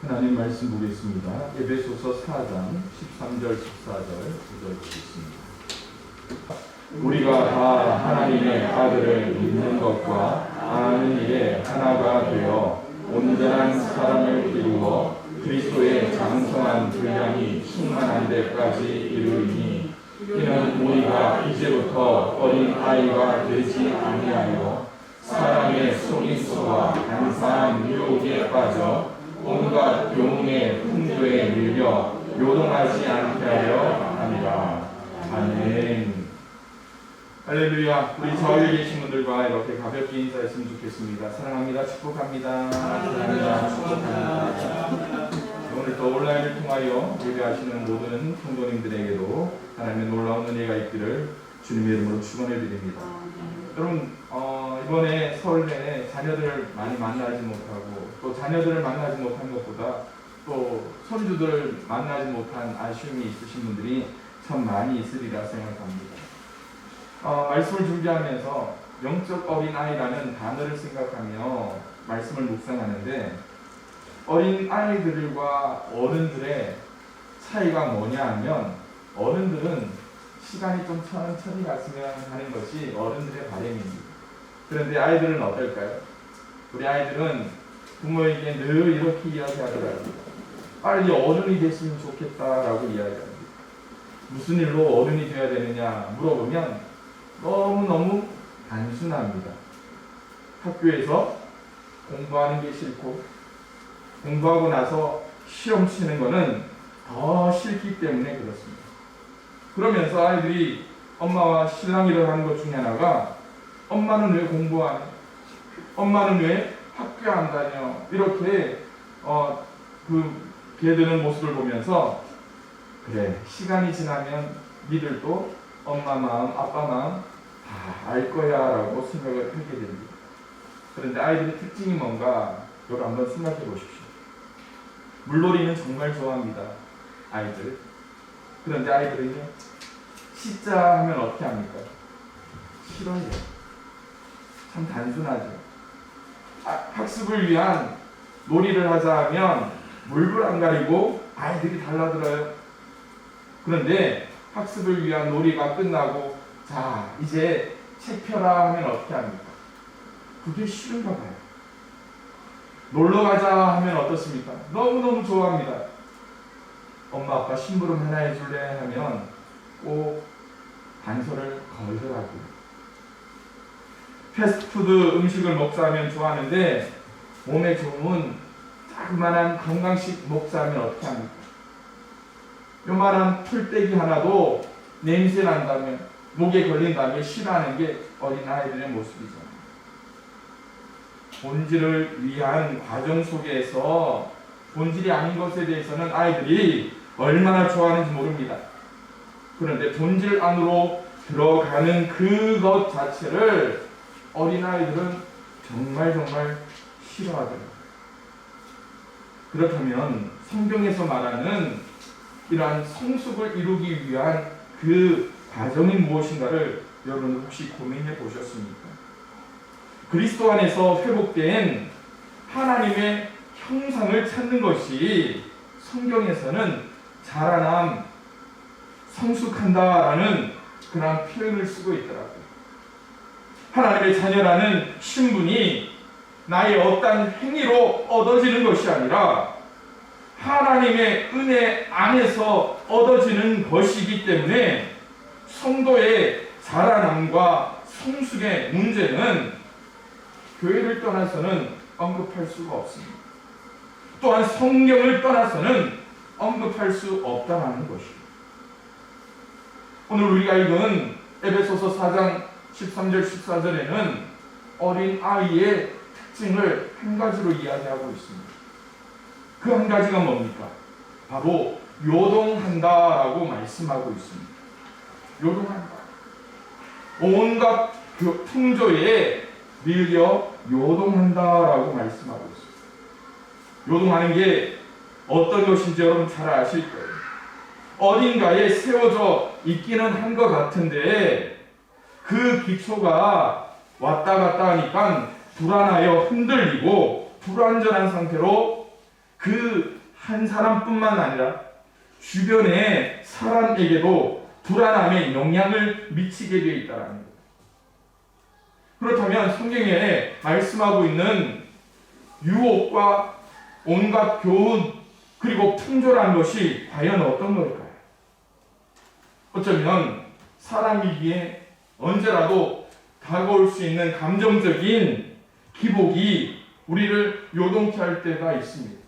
하나님 말씀 보겠습니다. 에베소서 4장 13절 14절 구절 보겠습니다. 우리가 다 하나님의 아들을 믿는 것과 아는 일에 하나가 되어 온전한 사람을 이루어 그리스도의 장성한 분량이 충만한 데까지 이르리니, 이는 우리가 이제부터 어린 아이가 되지 아니하여 사람의 속임수와 간사한 유혹에 빠져 온갖 용의 풍조에 밀려 요동하지 않게 하려 합니다. 아멘. 할렐루야. 우리 저희 계신 분들과 이렇게 가볍게 인사했으면 좋겠습니다. 사랑합니다. 축복합니다. 사랑합니다. 축복합니다. 오늘 또 온라인을 통하여 예배하시는 모든 성도님들에게도 하나님의 놀라운 은혜가 있기를 주님의 이름으로 축원해 드립니다. 여러분, 이번에 설 내내 자녀들을 많이 만나지 못하고, 또 자녀들을 만나지 못한 것보다 또 손주들을 만나지 못한 아쉬움이 있으신 분들이 참 많이 있으리라 생각합니다. 말씀을 준비하면서 영적 어린아이라는 단어를 생각하며 말씀을 묵상하는데, 어린 아이들과 어른들의 차이가 뭐냐 하면, 어른들은 시간이 좀 천천히 갔으면 하는 것이 어른들의 바람입니다. 그런데 아이들은 어떨까요? 우리 아이들은 부모에게 늘 이렇게 이야기하더라고요. 빨리 어른이 됐으면 좋겠다라고 이야기합니다. 무슨 일로 어른이 되어야 되느냐 물어보면 너무너무 단순합니다. 학교에서 공부하는 게 싫고, 공부하고 나서 시험 치는 거는 더 싫기 때문에 그렇습니다. 그러면서 아이들이 엄마와 실랑이를 하는 것 중에 하나가, 엄마는 왜 공부하냐? 엄마는 왜 학교 안 다녀? 이렇게 걔드는 모습을 보면서, 그래, 시간이 지나면 니들도 엄마 마음, 아빠 마음 다 알 거야 라고 생각을 하게 됩니다. 그런데 아이들의 특징이 뭔가 여러분 한번 생각해 보십시오. 물놀이는 정말 좋아합니다, 아이들. 그런데 아이들은요, 씻자 하면 어떻게 합니까? 싫어해요. 참 단순하죠. 학습을 위한 놀이를 하자 하면 물불 안 가리고 아이들이 달라들어요. 그런데 학습을 위한 놀이가 끝나고, 자, 이제 책 펴라 하면 어떻게 합니까? 그게 싫은가 봐요. 놀러 가자 하면 어떻습니까? 너무너무 좋아합니다. 엄마 아빠 심부름 하나 해줄래 하면 꼭 단서를 걸더라고요. 패스트푸드 음식을 먹자 하면 좋아하는데, 몸에 좋은 자그마한 건강식 먹자 하면 어떻게 합니까? 요만한 풀떼기 하나도 냄새 난다면, 목에 걸린다면 싫어하는 게 어린아이들의 모습이죠. 본질을 위한 과정 속에서 본질이 아닌 것에 대해서는 아이들이 얼마나 좋아하는지 모릅니다. 그런데 본질 안으로 들어가는 그것 자체를 어린아이들은 정말 싫어하더라고요. 그렇다면 성경에서 말하는 이러한 성숙을 이루기 위한 그 과정이 무엇인가를 여러분 혹시 고민해 보셨습니까? 그리스도 안에서 회복된 하나님의 형상을 찾는 것이 성경에서는 자라남, 성숙한다라는 그런 표현을 쓰고 있더라고요. 하나님의 자녀라는 신분이 나의 어떤 행위로 얻어지는 것이 아니라 하나님의 은혜 안에서 얻어지는 것이기 때문에, 성도의 자라남과 성숙의 문제는 교회를 떠나서는 언급할 수가 없습니다. 또한 성경을 떠나서는 언급할 수 없다는 것입니다. 오늘 우리가 읽은 에베소서 4장 13절 14절에는 어린 아이의 특징을 한 가지로 이야기하고 있습니다. 그 한 가지가 뭡니까? 바로 요동한다라고 말씀하고 있습니다. 요동한다. 온갖 풍조에 밀려 요동한다라고 말씀하고 있습니다. 요동하는 게 어떤 것인지 여러분 잘 아실 거예요. 어딘가에 세워져 있기는 한 것 같은데, 그 기초가 왔다 갔다 하니까 불안하여 흔들리고 불완전한 상태로 그 한 사람뿐만 아니라 주변의 사람에게도 불안함에 영향을 미치게 되어 있다는 거예요. 그렇다면 성경에 말씀하고 있는 유혹과 온갖 교훈 그리고 풍조라는 것이 과연 어떤 걸까요? 어쩌면 사람이기에 언제라도 다가올 수 있는 감정적인 기복이 우리를 요동케 할 때가 있습니다.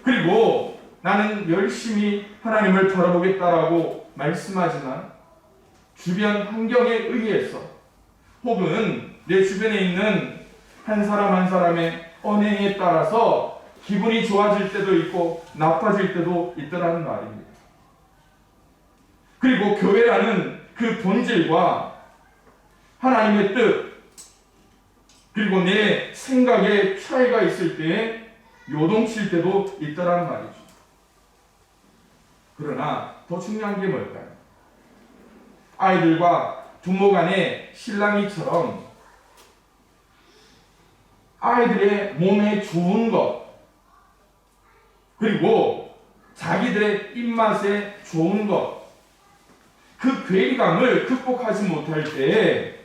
그리고 나는 열심히 하나님을 바라보겠다라고 말씀하지만 주변 환경에 의해서 혹은 내 주변에 있는 한 사람 한 사람의 언행에 따라서 기분이 좋아질 때도 있고 나빠질 때도 있더라는 말입니다. 그리고 교회라는 그 본질과 하나님의 뜻 그리고 내 생각에 차이가 있을 때에 요동칠 때도 있더라는 말이죠. 그러나 더 중요한 게 뭘까요? 아이들과 부모 간의 실랑이처럼 아이들의 몸에 좋은 것 그리고 자기들의 입맛에 좋은 것 그 괴리감을 극복하지 못할 때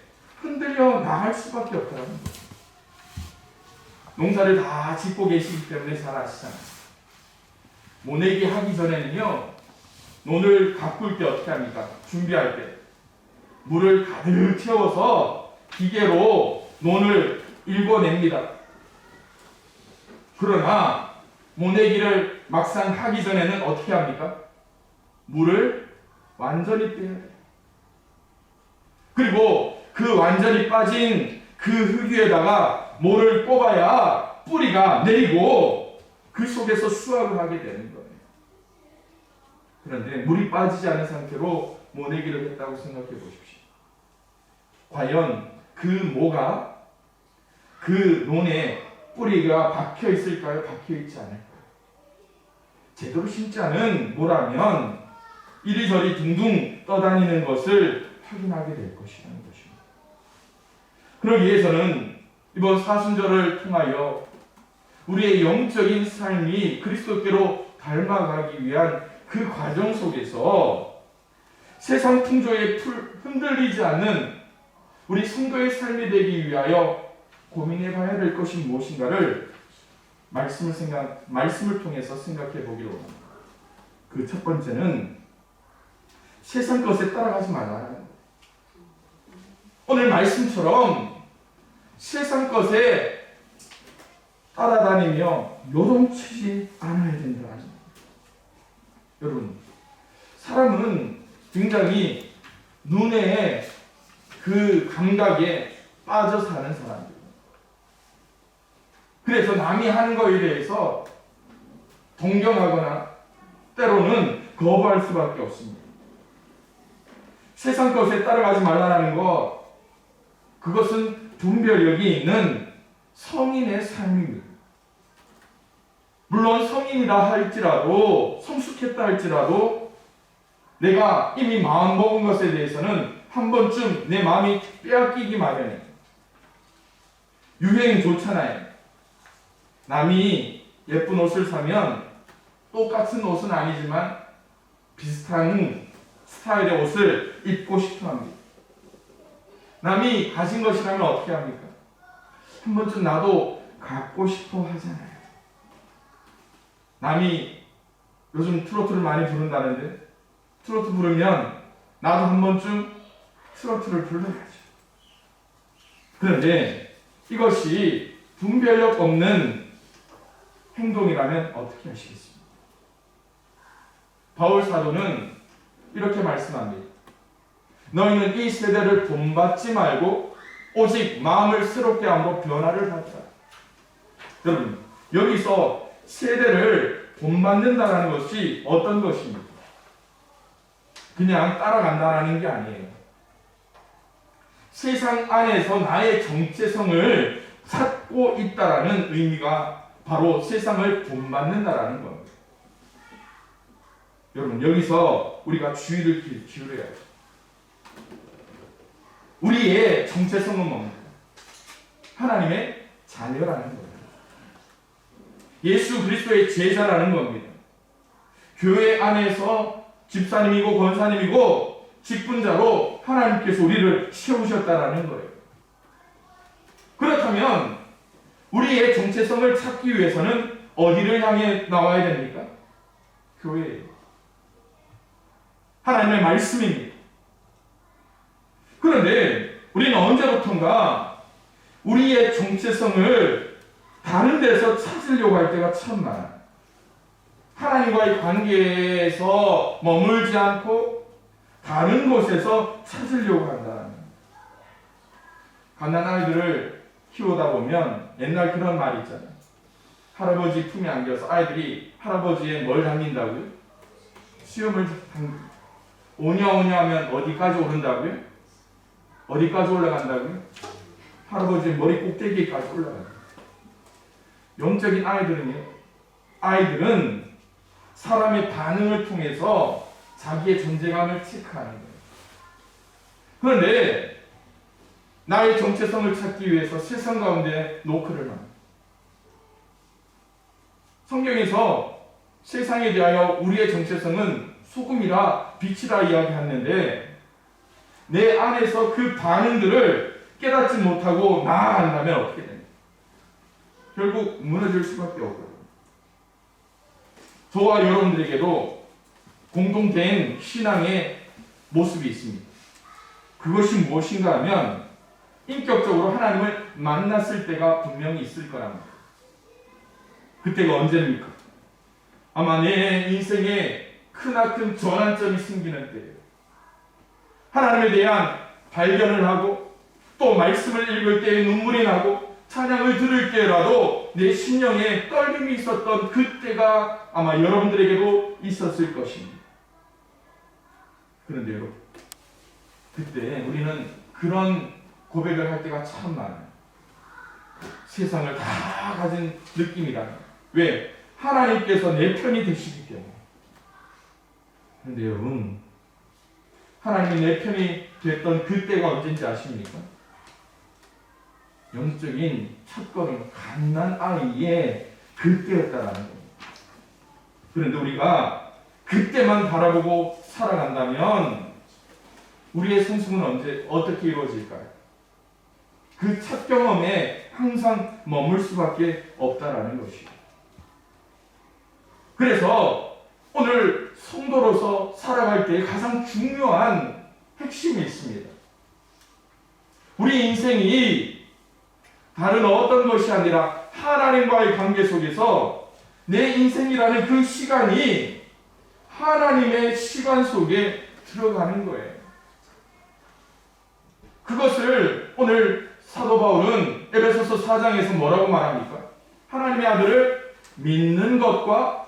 흔들려 나갈 수밖에 없다는 거예요. 농사를 다 짓고 계시기 때문에 잘 아시잖아요. 모내기 하기 전에는요, 논을 가꿀 때 어떻게 합니까? 준비할 때 물을 가득 채워서 기계로 논을 일궈냅니다. 그러나 모내기를 막상 하기 전에는 어떻게 합니까? 물을 완전히 빼야 돼요. 그리고 그 완전히 빠진 그 흙 위에다가 모를 뽑아야 뿌리가 내리고 그 속에서 수확을 하게 되는 거예요. 그런데 물이 빠지지 않은 상태로 모내기를 했다고 생각해 보십시오. 과연 그 모가 그 논에 뿌리가 박혀 있을까요? 박혀 있지 않을까요? 제대로 심지 않은 모라면 이리저리 둥둥 떠다니는 것을 확인하게 될 것이라는 것입니다. 그러기 위해서는 이번 사순절을 통하여 우리의 영적인 삶이 그리스도께로 닮아가기 위한 그 과정 속에서 세상 풍조에 흔들리지 않는 우리 성도의 삶이 되기 위하여 고민해 봐야 될 것이 무엇인가를 말씀을 통해서 생각해 보기로 합니다. 그 첫 번째는 세상 것에 따라가지 말라는 거예요. 오늘 말씀처럼 세상 것에 따라다니며 요동치지 않아야 된다는 거예요. 여러분, 사람은 굉장히 눈의 그 감각에 빠져 사는 사람들이에요. 그래서 남이 하는 거에 대해서 동경하거나 때로는 거부할 수밖에 없습니다. 세상 것에 따라가지 말라는 것, 그것은 분별력이 있는 성인의 삶입니다. 물론 성인이라 할지라도, 성숙했다 할지라도 내가 이미 마음 먹은 것에 대해서는 한 번쯤 내 마음이 빼앗기기 마련이에요. 유행 좋잖아요. 남이 예쁜 옷을 사면 똑같은 옷은 아니지만 비슷한 스타일의 옷을 입고 싶어 합니다. 남이 가진 것이라면 어떻게 합니까? 한 번쯤 나도 갖고 싶어 하잖아요. 남이 요즘 트로트를 많이 부른다는데 트로트 부르면 나도 한 번쯤 트로트를 불러야죠. 그런데 이것이 분별력 없는 행동이라면 어떻게 하시겠습니까? 바울 사도는 이렇게 말씀합니다. 너희는 이 세대를 본받지 말고 오직 마음을 새롭게 함으로 변화를 받자. 여러분, 여기서 세대를 본받는다는 것이 어떤 것입니까? 그냥 따라간다는 게 아니에요. 세상 안에서 나의 정체성을 찾고 있다라는 의미가 바로 세상을 본받는다라는 겁니다. 여러분, 여기서 우리가 주의를 기울여야죠. 우리의 정체성은 뭡니까? 하나님의 자녀라는 거예요. 예수 그리스도의 제자라는 겁니다. 교회 안에서 집사님이고 권사님이고 직분자로 하나님께서 우리를 세우셨다라는 거예요. 그렇다면 우리의 정체성을 찾기 위해서는 어디를 향해 나와야 됩니까? 교회예요. 하나님의 말씀입니다. 그런데 우리는 언제부턴가 우리의 정체성을 다른 데서 찾으려고 할 때가 참 많아요. 하나님과의 관계에서 머물지 않고 다른 곳에서 찾으려고 한다. 갓난아이들을 키우다 보면 옛날 그런 말이 있잖아요. 할아버지 품에 안겨서 아이들이 할아버지의 뭘 당긴다고요? 수염을 오냐오냐 하면 어디까지 오른다고요? 어디까지 올라간다고요? 할아버지의 머리 꼭대기까지 올라가요. 영적인 아이들은 사람의 반응을 통해서 자기의 존재감을 체크하는 거예요. 그런데 나의 정체성을 찾기 위해서 세상 가운데 노크를 합니다. 성경에서 세상에 대하여 우리의 정체성은 소금이라 빛이라 이야기하는데 내 안에서 그 반응들을 깨닫지 못하고 나아간다면 어떻게 됩니까? 결국 무너질 수밖에 없고요. 저와 여러분들에게도 공동된 신앙의 모습이 있습니다. 그것이 무엇인가 하면 인격적으로 하나님을 만났을 때가 분명히 있을 거랍니다. 그때가 언제입니까? 아마 내 인생에 크나큰 전환점이 생기는 때예요. 하나님에 대한 발견을 하고 또 말씀을 읽을 때에 눈물이 나고 찬양을 들을 때라도 내 심령에 떨림이 있었던 그때가 아마 여러분들에게도 있었을 것입니다. 그런데 여러분, 그때 우리는 그런 고백을 할 때가 참 많아요. 세상을 다 가진 느낌이라. 왜? 하나님께서 내 편이 되시기 때문에. 그런데 여러분, 하나님이 내 편이 됐던 그때가 언제인지 아십니까? 영적인 첫걸음, 갓난아이의 그때였다라는 겁니다. 그런데 우리가 그때만 바라보고 살아간다면 우리의 성숙은 어떻게 이루어질까요? 그 첫 경험에 항상 머물 수밖에 없다라는 것이죠. 그래서 오늘 성도로서 살아갈 때 가장 중요한 핵심이 있습니다. 우리 인생이 다른 어떤 것이 아니라 하나님과의 관계 속에서 내 인생이라는 그 시간이 하나님의 시간 속에 들어가는 거예요. 그것을 오늘 사도 바울은 에베소서 4장에서 뭐라고 말합니까? 하나님의 아들을 믿는 것과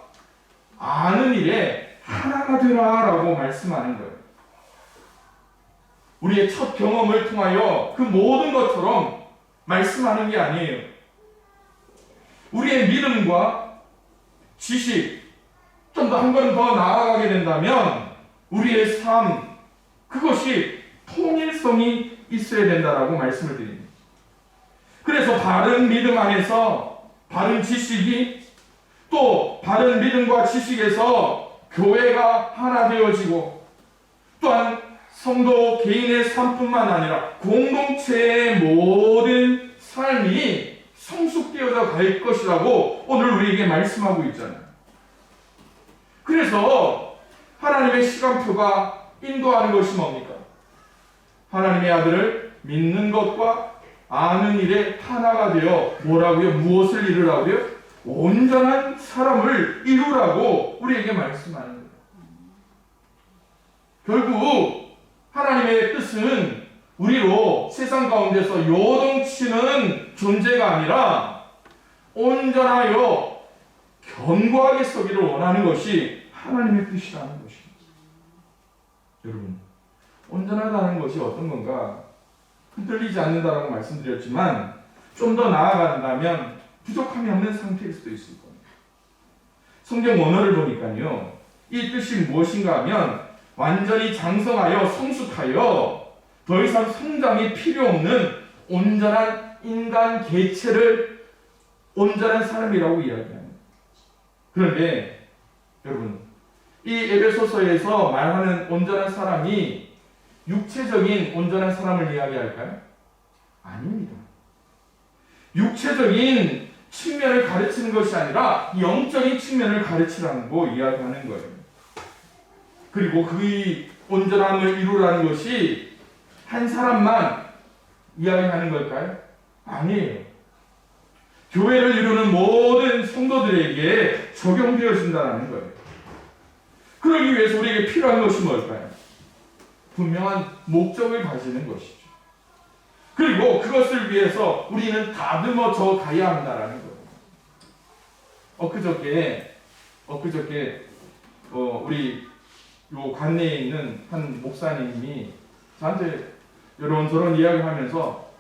아는 일에 하나가 되라 라고 말씀하는 거예요. 우리의 첫 경험을 통하여 그 모든 것처럼 말씀하는 게 아니에요. 우리의 믿음과 지식, 좀 더 한 번 더 나아가게 된다면 우리의 삶, 그것이 통일성이 있어야 된다라고 말씀을 드립니다. 그래서 바른 믿음 안에서 바른 지식이 또 바른 믿음과 지식에서 교회가 하나 되어지고 또한 성도 개인의 삶뿐만 아니라 공동체의 모든 삶이 성숙되어져 갈 것이라고 오늘 우리에게 말씀하고 있잖아요. 그래서 하나님의 시간표가 인도하는 것이 뭡니까? 하나님의 아들을 믿는 것과 아는 일에 하나가 되어 뭐라고요? 무엇을 이루라고요? 온전한 사람을 이루라고 우리에게 말씀하는 거예요. 결국 하나님의 뜻은 우리로 세상 가운데서 요동치는 존재가 아니라 온전하여 견고하게 서기를 원하는 것이 하나님의 뜻이라는 것입니다. 여러분, 온전하다는 것이 어떤 건가? 흔들리지 않는다라고 말씀드렸지만 좀 더 나아간다면 부족함이 없는 상태일 수도 있을 겁니다. 성경 원어를 보니까요, 이 뜻이 무엇인가 하면 완전히 장성하여 성숙하여 더 이상 성장이 필요 없는 온전한 인간 개체를 온전한 사람이라고 이야기합니다. 그런데 여러분, 이 에베소서에서 말하는 온전한 사람이 육체적인 온전한 사람을 이야기할까요? 아닙니다. 육체적인 측면을 가르치는 것이 아니라 영적인 측면을 가르치라고 이야기하는 거예요. 그리고 그 온전함을 이루라는 것이 한 사람만 이야기하는 걸까요? 아니에요. 교회를 이루는 모든 성도들에게 적용되어진다는 거예요. 그러기 위해서 우리에게 필요한 것이 뭘까요? 분명한 목적을 가지는 것이죠. 그리고 그것을 위해서 우리는 다듬어져 가야 한다는 거예요. 엊그저께 우리 요 관내에 있는 한 목사님이 저한테 이런저런 이야기를 하면서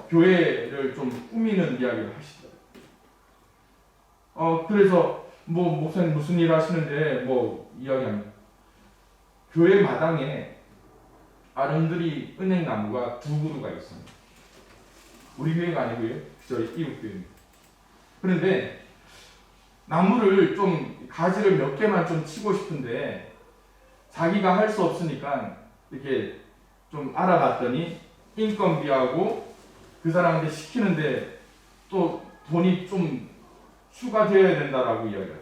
교회를 좀 꾸미는 이야기를 하시더라고요. 그래서 목사님 무슨 일 하시는데 이야기합니다. 교회 마당에 아름드리 은행나무가 2그루가 있습니다. 우리 교회가 아니고요. 저희 이웃 교회입니다. 그런데 나무를 좀 가지를 몇 개만 좀 치고 싶은데 자기가 할 수 없으니까 이렇게 좀 알아봤더니 인건비하고 그 사람한테 시키는데 또 돈이 좀 추가되어야 된다라고 이야기해요.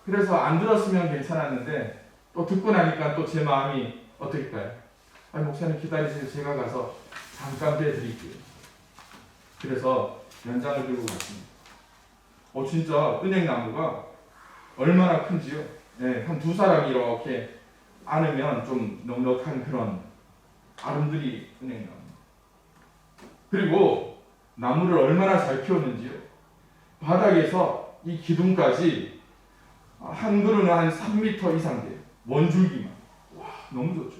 그래서 안 들었으면 괜찮았는데 또 듣고 나니까 또 제 마음이 어떨까요? 아니 목사님 기다리세요. 제가 가서 잠깐 빼드릴게요. 그래서 연장을 들고 갔습니다. 진짜 은행나무가 얼마나 큰지요? 네, 한 2사람이 이렇게 안으면 좀 넉넉한 그런 아름드리 은행나무. 그리고 나무를 얼마나 잘 키웠는지요? 바닥에서 이 기둥까지 한 그루는 한 3m 이상 돼요. 원줄기만. 와, 너무 좋죠.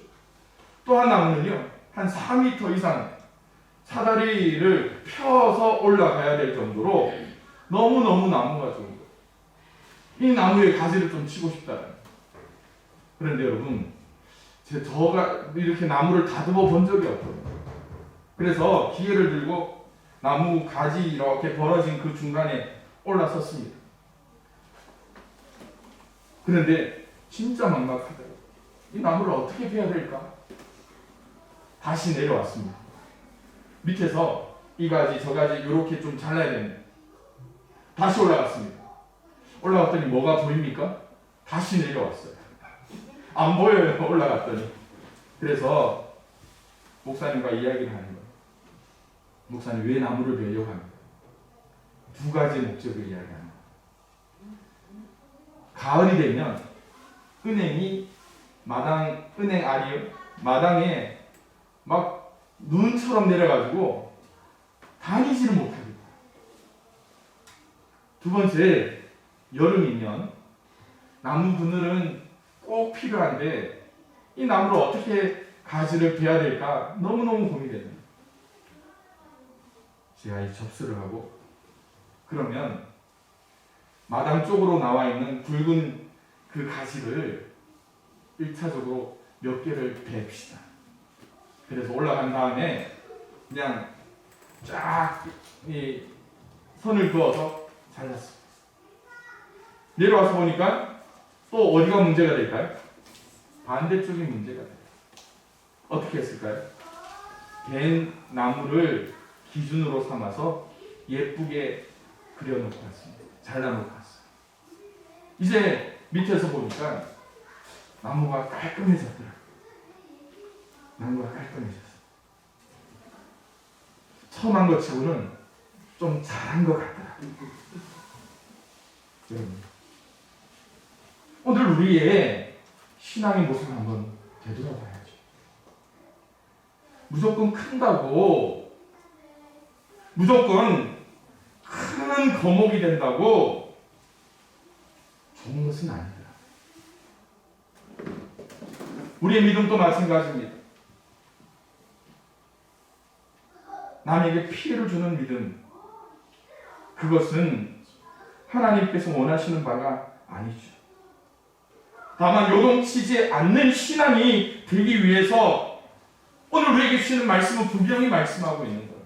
또 한 나무는요, 한 4m 이상 사다리를 펴서 올라가야 될 정도로 너무너무 나무가 좋은 거예요. 이 나무에 가지를 좀 치고 싶다. 그런데 여러분, 저가 이렇게 나무를 다듬어 본 적이 없거든요. 그래서 기계를 들고 나무 가지 이렇게 벌어진 그 중간에 올라섰습니다. 그런데 진짜 막막하더라고요. 이 나무를 어떻게 해야 될까? 다시 내려왔습니다. 밑에서 이 가지 저 가지 이렇게 좀 잘라야 됩니다. 다시 올라갔습니다. 올라갔더니 뭐가 보입니까? 다시 내려왔어요. 안 보여요. 올라갔더니. 그래서 목사님과 이야기를 하는 거예요. 목사님 왜 나무를 베려고 합니까? 2가지 목적을 이야기하는 거예요. 가을이 되면 은행 알이요. 마당에 막 눈처럼 내려가지고 다니지를 못합니다. 2번째, 여름이면 나무 그늘은 꼭 필요한데 이 나무를 어떻게 가지를 베야 될까 너무너무 고민됩니다. 제가 이 접수를 하고 그러면 마당 쪽으로 나와 있는 굵은 그 가지를 1차적으로 몇 개를 베읍시다. 그래서 올라간 다음에 그냥 쫙 이 선을 그어서 잘랐습니다. 내려와서 보니까 또 어디가 문제가 될까요? 반대쪽이 문제가 돼요. 어떻게 했을까요? 벤 나무를 기준으로 삼아서 예쁘게 그려놓고 왔습니다. 잘라놓고 왔어요. 이제 밑에서 보니까 나무가 깔끔해졌더라고요. 나무가 깔끔해졌어요. 처음 한 것 치고는 좀 잘한 것 같더라고요. 오늘 우리의 신앙의 모습을 한번 되돌아봐야죠. 무조건 큰다고, 무조건 큰 거목이 된다고 좋은 것은 아니다. 우리의 믿음도 마찬가지입니다. 남에게 피해를 주는 믿음, 그것은 하나님께서 원하시는 바가 아니죠. 다만 요동치지 않는 신앙이 되기 위해서 오늘 우리에게 주시는 말씀은 분명히 말씀하고 있는 거예요.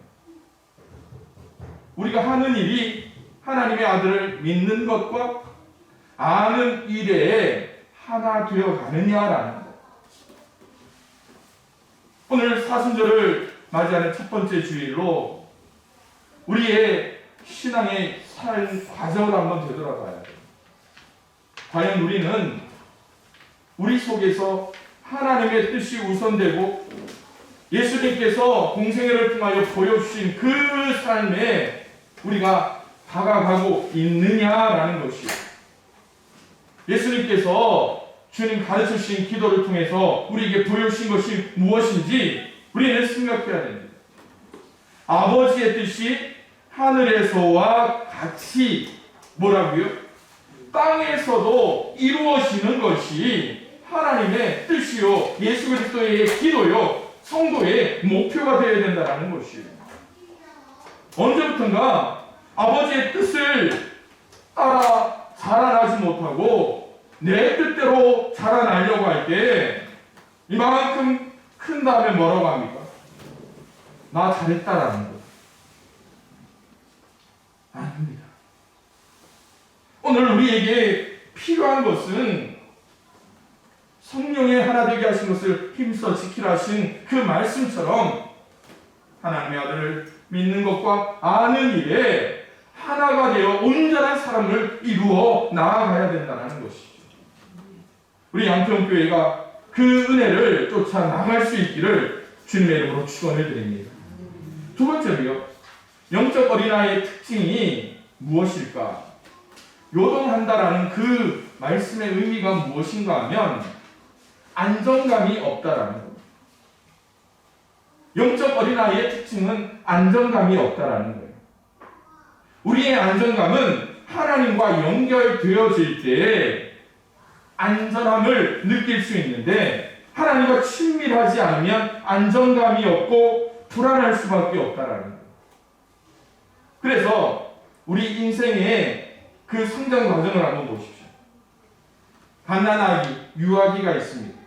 우리가 하는 일이 하나님의 아들을 믿는 것과 아는 일에 하나 되어 가느냐라는 것. 오늘 사순절을 맞이하는 첫 번째 주일로 우리의 신앙의 삶 과정을 한번 되돌아봐야 돼요. 과연 우리는 우리 속에서 하나님의 뜻이 우선되고 예수님께서 공생애를 통하여 보여주신 그 삶에 우리가 다가가고 있느냐라는 것이요. 예수님께서 주님 가르쳐주신 기도를 통해서 우리에게 보여주신 것이 무엇인지 우리는 생각해야 됩니다. 아버지의 뜻이 하늘에서와 같이 뭐라고요? 땅에서도 이루어지는 것이 하나님의 뜻이요, 예수 그리스도의 기도요, 성도의 목표가 되어야 된다는 것이에요. 언제부턴가 아버지의 뜻을 따라 자라나지 못하고 내 뜻대로 자라나려고 할 때 이만큼 큰 다음에 뭐라고 합니까? 나 잘했다라는 거. 아닙니다. 오늘 우리에게 필요한 것은 성령의 하나 되게 하신 것을 힘써 지키라 하신 그 말씀처럼 하나님의 아들을 믿는 것과 아는 일에 하나가 되어 온전한 사람을 이루어 나아가야 된다는 것이죠. 우리 양평교회가 그 은혜를 쫓아 나갈 수 있기를 주님의 이름으로 축원을 드립니다. 두 번째로요, 영적 어린아이의 특징이 무엇일까? 요동한다라는 그 말씀의 의미가 무엇인가 하면 안정감이 없다라는 겁니다. 영적 어린아이의 특징은 안정감이 없다라는 거예요. 우리의 안정감은 하나님과 연결되어질 때 안전함을 느낄 수 있는데 하나님과 친밀하지 않으면 안정감이 없고 불안할 수밖에 없다라는 거예요. 그래서 우리 인생의 그 성장 과정을 한번 보십시오. 갓난아기, 유아기가 있습니다.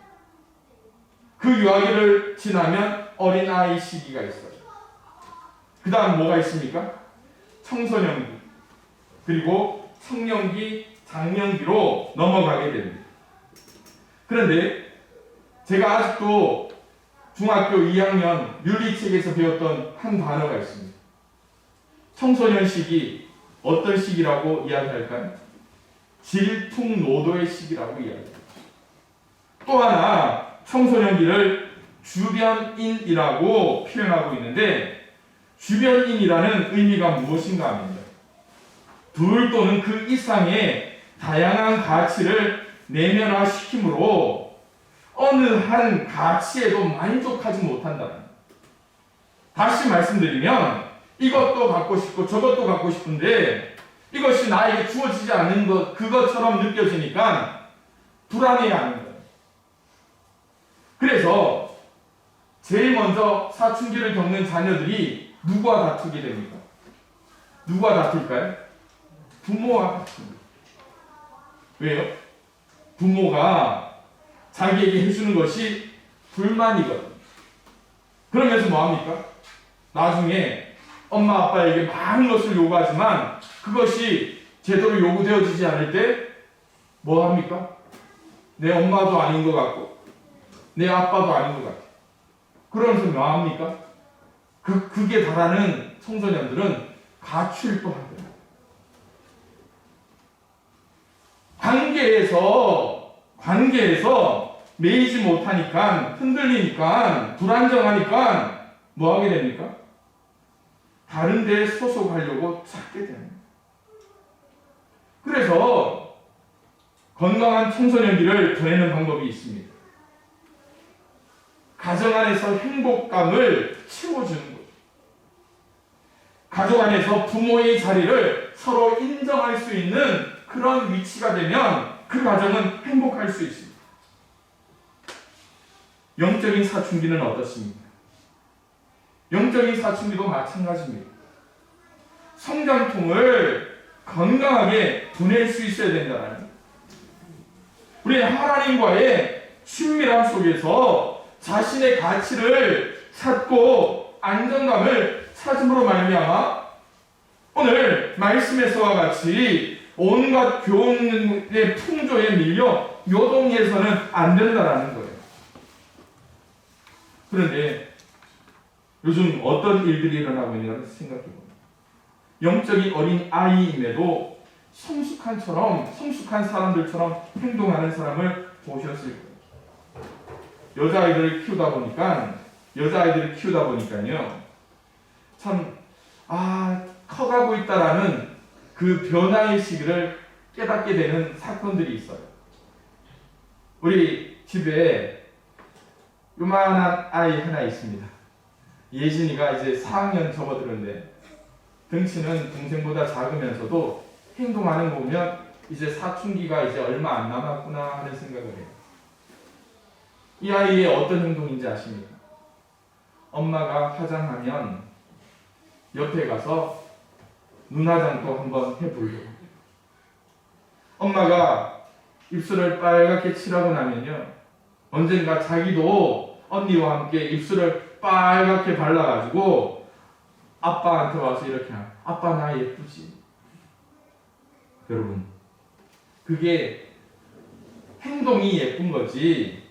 그 유아기를 지나면 어린아이 시기가 있어요. 그 다음 뭐가 있습니까? 청소년기, 그리고 청년기, 장년기로 넘어가게 됩니다. 그런데 제가 아직도 중학교 2학년 윤리책에서 배웠던 한 단어가 있습니다. 청소년 시기, 어떤 시기라고 이야기할까요? 질풍노도의 시기라고 이야기합니다. 또 하나 청소년기를 주변인이라고 표현하고 있는데 주변인이라는 의미가 무엇인가 합니다. 둘 또는 그 이상의 다양한 가치를 내면화시키므로 어느 한 가치에도 만족하지 못한다. 다시 말씀드리면 이것도 갖고 싶고 저것도 갖고 싶은데 이것이 나에게 주어지지 않는 것, 그것처럼 느껴지니까 불안해하는 거예요. 그래서 제일 먼저 사춘기를 겪는 자녀들이 누구와 다투게 됩니까? 누구와 다툴까요? 부모와 다툽니다. 왜요? 부모가 자기에게 해주는 것이 불만이거든요. 그러면서 뭐합니까? 나중에 엄마 아빠에게 많은 것을 요구하지만 그것이 제대로 요구되어지지 않을 때 뭐합니까? 내 엄마도 아닌 것 같고 내 아빠도 아닌 것 같아. 그러면서 뭐합니까? 그게 바라는 청소년들은 가출도 한다. 관계에서 매이지 못하니까, 흔들리니까, 불안정하니까 뭐 하게 됩니까? 다른 데에 소속하려고 찾게 됩니다. 그래서 건강한 청소년기를 보내는 방법이 있습니다. 가정 안에서 행복감을 채워주는 거죠. 가족 안에서 부모의 자리를 서로 인정할 수 있는 그런 위치가 되면 그 가정은 행복할 수 있습니다. 영적인 사춘기는 어떻습니까? 영적인 사춘기도 마찬가지입니다. 성장통을 건강하게 보낼 수 있어야 된다는 거예요. 우리는 하나님과의 친밀함 속에서 자신의 가치를 찾고 안정감을 찾음으로 말미암아 오늘 말씀에서와 같이 온갖 교훈의 풍조에 밀려 요동해서는 안 된다라는 거예요. 그런데 요즘 어떤 일들이 일어나고 있는가 생각해보면 영적인 어린 아이임에도 성숙한 사람들처럼 행동하는 사람을 보셨을 거예요. 여자아이들을 키우다 보니까요. 참, 커가고 있다라는 그 변화의 시기를 깨닫게 되는 사건들이 있어요. 우리 집에 요만한 아이 하나 있습니다. 예진이가 이제 4학년 접어들었는데 덩치는 동생보다 작으면서도 행동하는 거 보면 이제 사춘기가 이제 얼마 안 남았구나 하는 생각을 해요. 이 아이의 어떤 행동인지 아십니까? 엄마가 화장하면 옆에 가서 눈화장도 한번 해보려고. 엄마가 입술을 빨갛게 칠하고 나면요, 언젠가 자기도 언니와 함께 입술을 빨갛게 발라가지고 아빠한테 와서 이렇게 하면, 아빠 나 예쁘지? 여러분, 그게 행동이 예쁜 거지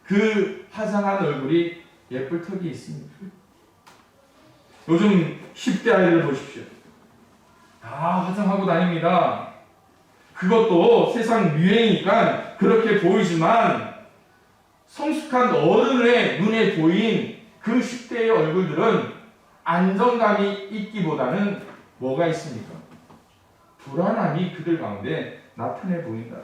그 화장한 얼굴이 예쁠 턱이 있습니까? 요즘 10대 아이들 보십시오. 다 화장하고 다닙니다. 그것도 세상 유행이니까 그렇게 보이지만 성숙한 어른의 눈에 보인 그 10대의 얼굴들은 안정감이 있기보다는 뭐가 있습니까? 불안함이 그들 가운데 나타내 보인다.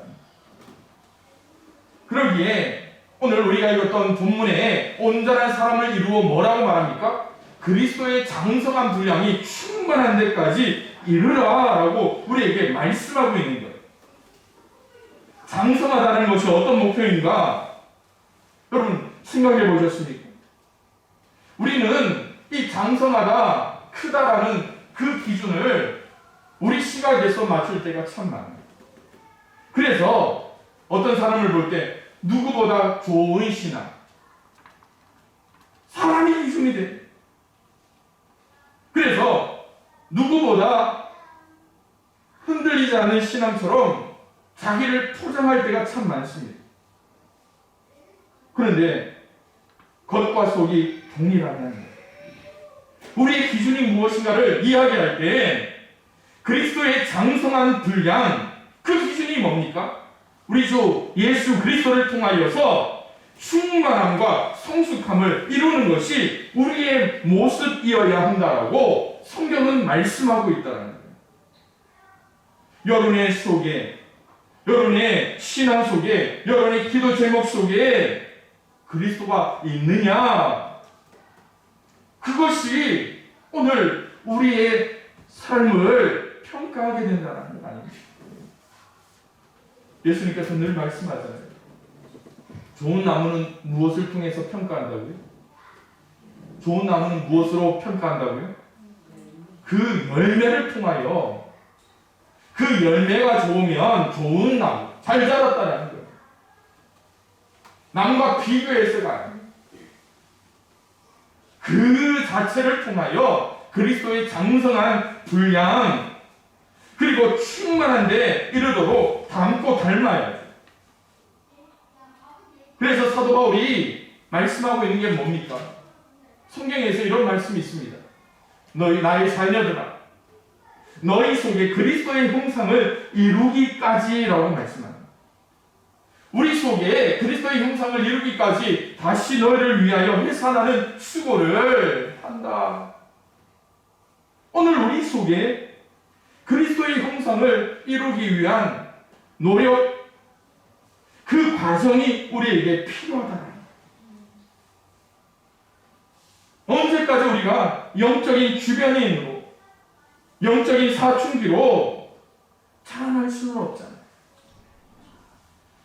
그러기에 오늘 우리가 읽었던 본문에 온전한 사람을 이루어 뭐라고 말합니까? 그리스도의 장성한 분량이 충만한 데까지 이르라라고 우리에게 말씀하고 있는 거예요. 장성하다는 것이 어떤 목표인가? 여러분 생각해 보셨습니까? 우리는 이 장성하다, 크다라는 그 기준을 우리 시각에서 맞출 때가 참 많아요. 그래서 어떤 사람을 볼 때 누구보다 좋은 신앙, 사람이 기준이 돼. 그래서 누구보다 흔들리지 않은 신앙처럼 자기를 포장할 때가 참 많습니다. 그런데 겉과 속이 동일하면 우리의 기준이 무엇인가를 이야기할 때 그리스도의 장성한 분량, 그 기준이 뭡니까? 우리 주 예수 그리스도를 통하여서 충만함과 성숙함을 이루는 것이 우리의 모습이어야 한다라고 성경은 말씀하고 있다는 거예요. 여러분의 속에, 여러분의 신앙 속에, 여러분의 기도 제목 속에 그리스도가 있느냐? 그것이 오늘 우리의 삶을 평가하게 된다는 거 아닙니까? 예수님께서 늘 말씀하잖아요. 좋은 나무는 무엇을 통해서 평가한다고요? 좋은 나무는 무엇으로 평가한다고요? 그 열매를 통하여. 그 열매가 좋으면 좋은 나무, 잘 자랐다는 거예요. 남과 비교해서가 아니에요. 그 자체를 통하여 그리스도의 장성한 분량, 그리고 충만한데 이르도록 닮고 닮아야죠. 그래서 사도 바울이 말씀하고 있는 게 뭡니까? 성경에서 이런 말씀이 있습니다. 너희 나의 자녀들아, 너희 속에 그리스도의 형상을 이루기까지라고 말씀합니다. 우리 속에 그리스도의 형상을 이루기까지 다시 너희를 위하여 회사하는 수고를 한다. 오늘 우리 속에 그리스도의 형상을 이루기 위한 노력, 그 과정이 우리에게 필요하다. 언제까지 우리가 영적인 주변인으로, 영적인 사춘기로 자라날 수는 없잖아요.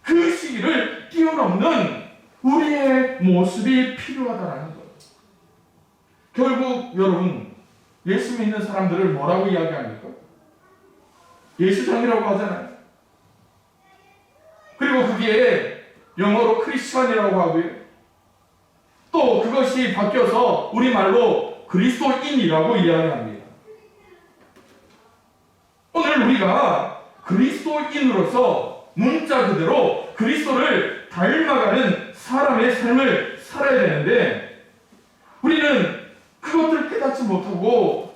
그 시기를 뛰어넘는 우리의 모습이 필요하다는 것. 결국 여러분, 예수 믿는 사람들을 뭐라고 이야기합니까? 예수장이라고 하잖아요. 그리고 그게 영어로 크리스천이라고 하고요. 또 그것이 바뀌어서 우리말로 그리스도인이라고 이야기합니다. 우리가 그리스도인으로서 문자 그대로 그리스도를 닮아가는 사람의 삶을 살아야 되는데, 우리는 그것들을 깨닫지 못하고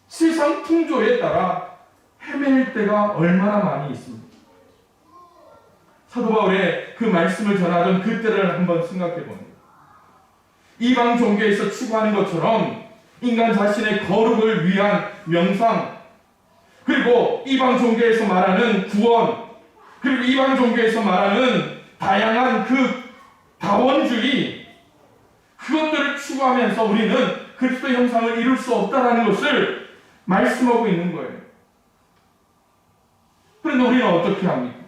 세상 풍조에 따라 헤맬 때가 얼마나 많이 있습니다. 사도 바울의 그 말씀을 전하던 그때를 한번 생각해 봅니다. 이방 종교에서 추구하는 것처럼 인간 자신의 거룩을 위한 명상, 그리고 이방 종교에서 말하는 구원, 그리고 이방 종교에서 말하는 다양한 그 다원주의, 그것들을 추구하면서 우리는 그리스도 형상을 이룰 수 없다는 것을 말씀하고 있는 거예요. 그런데 우리는 어떻게 합니까?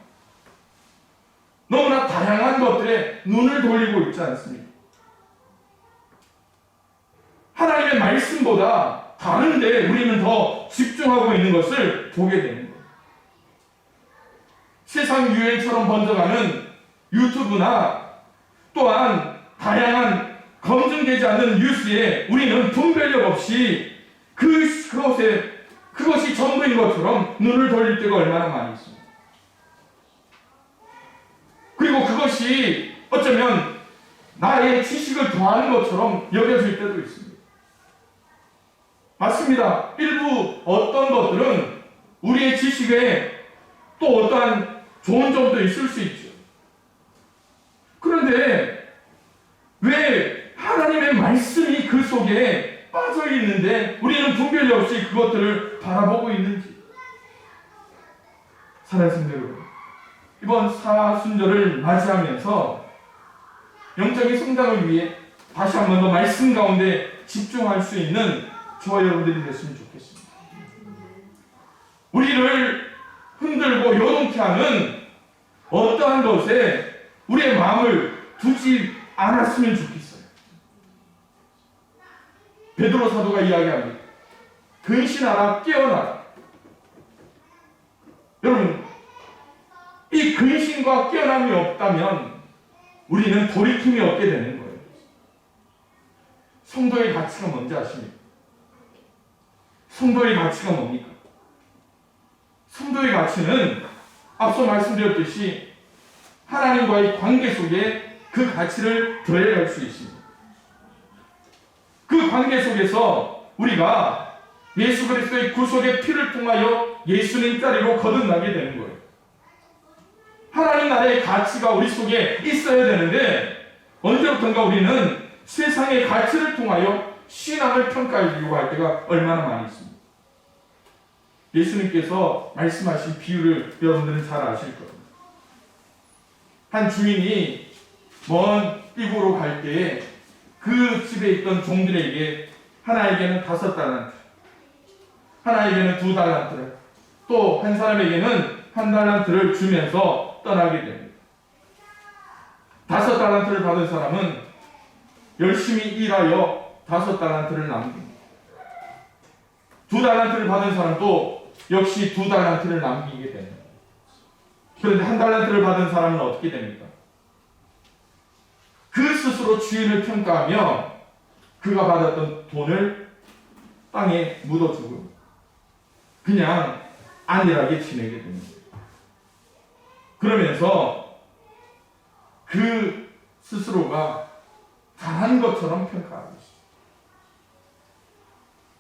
너무나 다양한 것들에 눈을 돌리고 있지 않습니까? 하나님의 말씀보다 다른데 우리는 더 집중하고 있는 것을 보게 되는 거예요. 세상 유행처럼 번져가는 유튜브나 또한 다양한 검증되지 않는 뉴스에 우리는 분별력 없이 그것이 전부인 것처럼 눈을 돌릴 때가 얼마나 많이 있습니다. 그리고 그것이 어쩌면 나의 지식을 더하는 것처럼 여겨질 때도 있습니다. 맞습니다. 일부 어떤 것들은 우리의 지식에 또 어떠한 좋은 점도 있을 수 있죠. 그런데 왜 하나님의 말씀이 그 속에 빠져 있는데 우리는 분별이 없이 그것들을 바라보고 있는지. 사랑하는 성도 여러분, 이번 사순절을 맞이하면서 영적인 성장을 위해 다시 한 번 더 말씀 가운데 집중할 수 있는 저와 여러분들이 됐으면 좋겠습니다. 우리를 흔들고 요동케 하는 어떠한 것에 우리의 마음을 두지 않았으면 좋겠어요. 베드로 사도가 이야기합니다. 근신하라, 깨어나라. 여러분, 이 근신과 깨어남이 없다면 우리는 돌이킴이 없게 되는 거예요. 성도의 가치가 뭔지 아십니까? 성도의 가치가 뭡니까? 성도의 가치는 앞서 말씀드렸듯이 하나님과의 관계 속에 그 가치를 더해갈 수 있습니다. 그 관계 속에서 우리가 예수 그리스도의 구속의 피를 통하여 예수님 자리로 거듭나게 되는 거예요. 하나님 나라의 가치가 우리 속에 있어야 되는데 언제부턴가 우리는 세상의 가치를 통하여 신앙을 평가하려고 할 때가 얼마나 많이 있습니다. 예수님께서 말씀하신 비유를 여러분들은 잘 아실 겁니다. 한 주인이 먼 이구로 갈 때에 그 집에 있던 종들에게 하나에게는 5달란트, 하나에게는 2달란트를, 또 한 사람에게는 1달란트를 주면서 떠나게 됩니다. 5달란트를 받은 사람은 열심히 일하여 5달란트를 남깁니다. 2달란트를 받은 사람도 역시 2달란트를 남기게 됩니다. 그런데 1달란트를 받은 사람은 어떻게 됩니까? 그 스스로 주인을 평가하며 그가 받았던 돈을 땅에 묻어주고 그냥 안일하게 지내게 됩니다. 그러면서 그 스스로가 잘한 것처럼 평가하고 있습니다.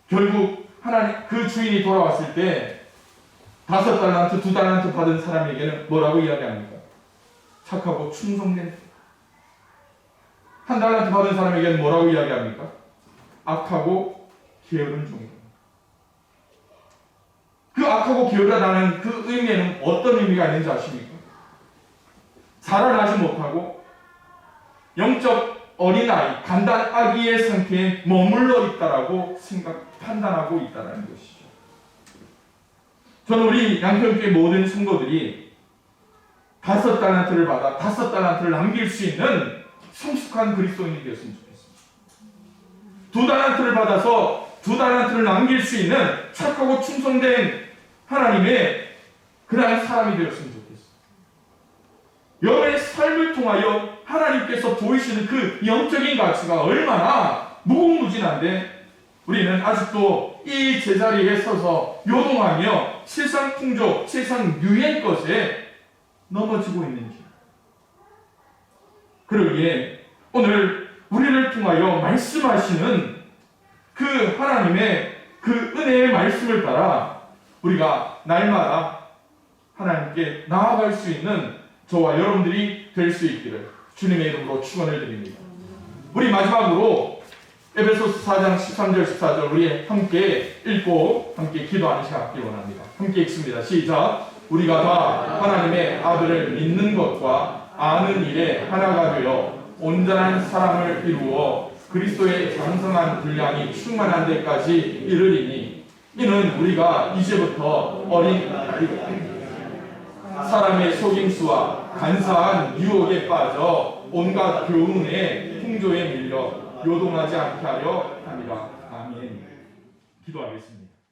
결국 하나님 그 주인이 돌아왔을 때 5달란트, 2달란트 받은 사람에게는 뭐라고 이야기합니까? 착하고 충성된. 1달란트 받은 사람에게는 뭐라고 이야기합니까? 악하고 게으른 종이다. 그 악하고 게으르다는 그 의미에는 어떤 의미가 있는지 아십니까? 살아나지 못하고 영적 어린아이, 간단 아기의 상태에 머물러 있다라고 판단하고 있다는 것이죠. 저는 우리 양평교회 모든 성도들이 5달란트를 받아 5달란트를 남길 수 있는 성숙한 그리스도인이 되었으면 좋겠습니다. 2달란트를 받아서 2달란트를 남길 수 있는 착하고 충성된 하나님의 그런 사람이 되었으면 좋겠습니다. 여러분의 삶을 통하여 하나님께서 보이시는 그 영적인 가치가 얼마나 무궁무진한데 우리는 아직도 이 제자리에 서서 요동하며 세상 풍조, 세상 유행 것에 넘어지고 있는지. 그러기에 오늘 우리를 통하여 말씀하시는 그 하나님의 그 은혜의 말씀을 따라 우리가 날마다 하나님께 나아갈 수 있는 저와 여러분들이 될 수 있기를 주님의 이름으로 축원을 드립니다. 우리 마지막으로 에베소서 4장 13절 14절 우리 함께 읽고 함께 기도하는 시간 갖기 원합니다. 함께 읽습니다. 시작. 우리가 다 하나님의 아들을 믿는 것과 아는 일에 하나가 되어 온전한 사람을 이루어 그리스도의 장성한 분량이 충만한 데까지 이르리니 이는 우리가 이제부터 어린 사람의 속임수와 간사한 유혹에 빠져 온갖 교훈의 풍조에 밀려 요동하지 않게 하려 합니다. 아멘. 기도하겠습니다.